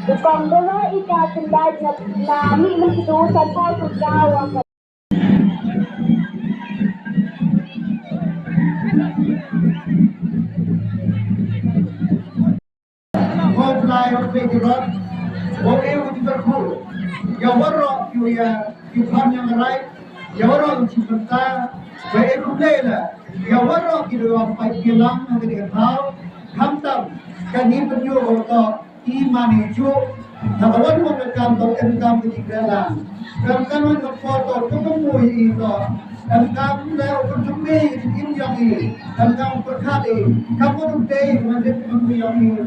Tukang dulu ikat kendali nami mesti satu sudah Mulai berpikiran, oke untuk terkul. Ya warok you kan yang right. Ya warok cinta, saya kulela. Ya warok itu apa bilang nanti kau, hamtam kan ini penjual atau iman itu. Nah kalau mau berkantor engkau berjalan, engkau mau foto ketemu itu. Engkau lewat bertemu ini yang ini, engkau berkali, kamu tuh deh menjadi penemu yang ini.